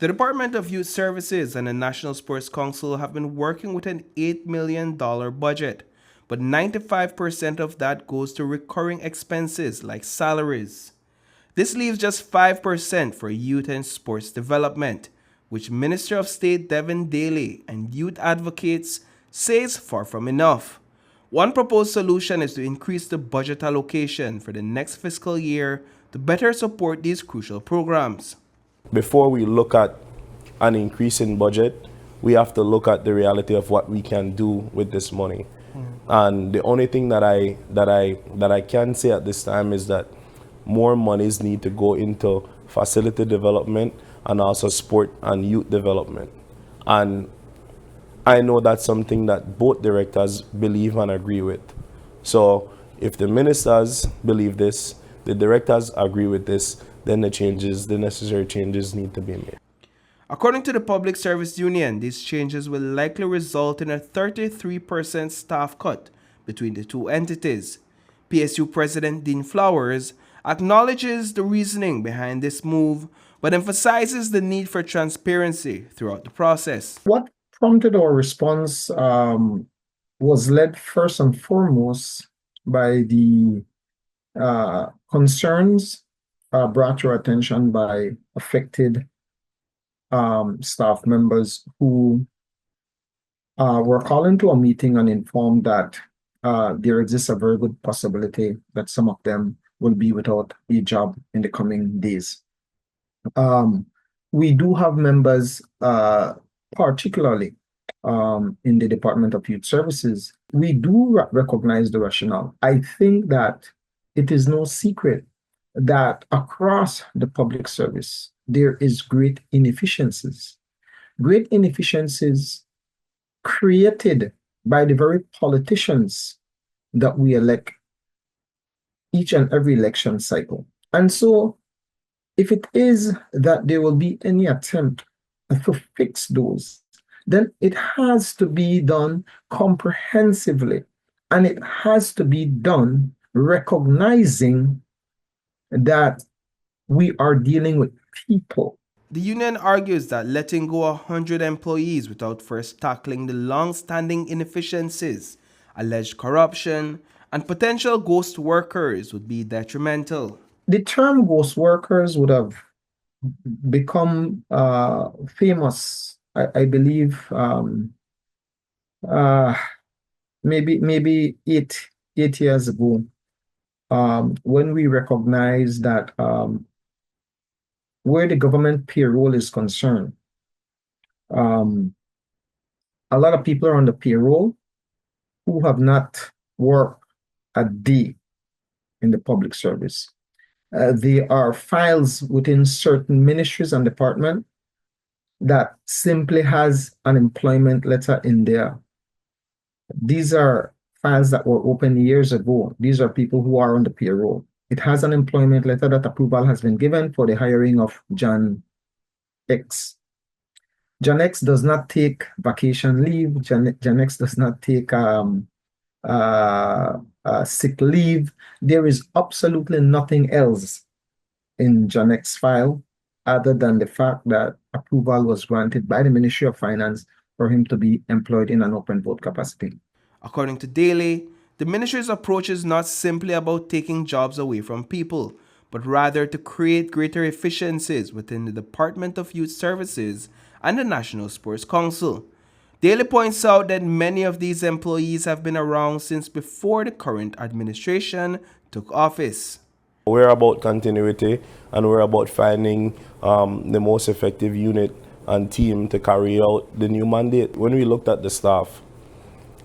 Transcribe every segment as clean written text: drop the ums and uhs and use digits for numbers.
The Department of Youth Services and the National Sports Council have been working with an $8 million budget, but 95% of that goes to recurring expenses like salaries. This leaves just 5% for youth and sports development, which Minister of State Devin Daly and youth advocates say is far from enough. One proposed solution is to increase the budget allocation for the next fiscal year to better support these crucial programs. Before we look at an increase in budget, we have to look at the reality of what we can do with this money. And the only thing that I can say at this time is that more monies need to go into facility development and also sport and youth development. And I know that's something that both directors believe and agree with. So if the ministers believe this, the directors agree with this, then the necessary changes need to be made. According to the Public Service Union, these changes will likely result in a 33% staff cut between the two entities. PSU President Dean Flowers acknowledges the reasoning behind this move, but emphasizes the need for transparency throughout the process. What prompted our response was led first and foremost by the concerns brought to our attention by affected staff members who were called into a meeting and informed that there exists a very good possibility that some of them will be without a job in the coming days. We do have members, particularly in the Department of Youth Services. We do recognize the rationale. I think that it is no secret that across the public service, there is great inefficiencies created by the very politicians that we elect each and every election cycle. And so if it is that there will be any attempt to fix those, then it has to be done comprehensively, and it has to be done recognizing that we are dealing with people. The union argues that letting go 100 employees without first tackling the long-standing inefficiencies, alleged corruption, and potential ghost workers would be detrimental. The term ghost workers would have become famous, I believe, maybe eight years ago, when we recognized that where the government payroll is concerned, a lot of people are on the payroll who have not worked a day in the public service. There are files within certain ministries and departments that simply has an employment letter in there. These are files that were opened years ago. These are people who are on the payroll. It has an employment letter that approval has been given for the hiring of John X. John X does not take vacation leave. John X does not take sick leave. There is absolutely nothing else in John X's file other than the fact that approval was granted by the Ministry of Finance for him to be employed in an open vote capacity. According to Daly, the ministry's approach is not simply about taking jobs away from people, but rather to create greater efficiencies within the Department of Youth Services and the National Sports Council. Daly points out that many of these employees have been around since before the current administration took office. We're about continuity, and we're about finding the most effective unit and team to carry out the new mandate. When we looked at the staff,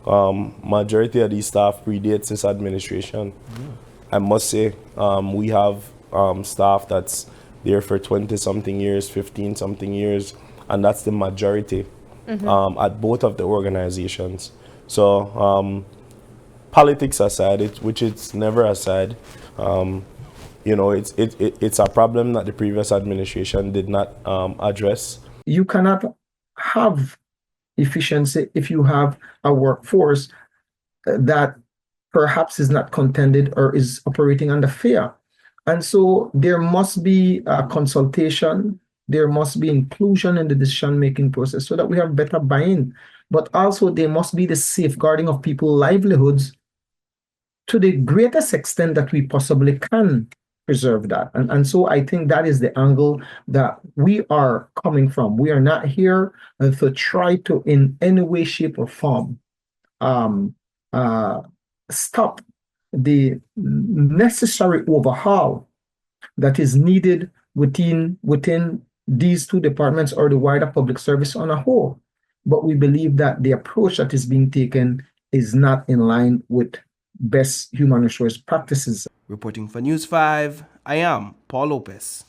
majority of these staff predates this administration. I must say, we have staff that's there for 20-something years, 15-something years, and that's the majority at both of the organizations. So politics aside, which it's never aside, it's a problem that the previous administration did not address. You cannot have efficiency if you have a workforce that perhaps is not contended or is operating under fear. And so there must be a consultation There must be inclusion in the decision-making process so that we have better buy-in. But also there must be the safeguarding of people's livelihoods to the greatest extent that we possibly can preserve that. And so I think that is the angle that we are coming from. We are not here to try to, in any way, shape, or form, stop the necessary overhaul that is needed within these two departments or the wider public service on a whole. But we believe that the approach that is being taken is not in line with best human resource practices. Reporting for News 5, I am Paul Lopez.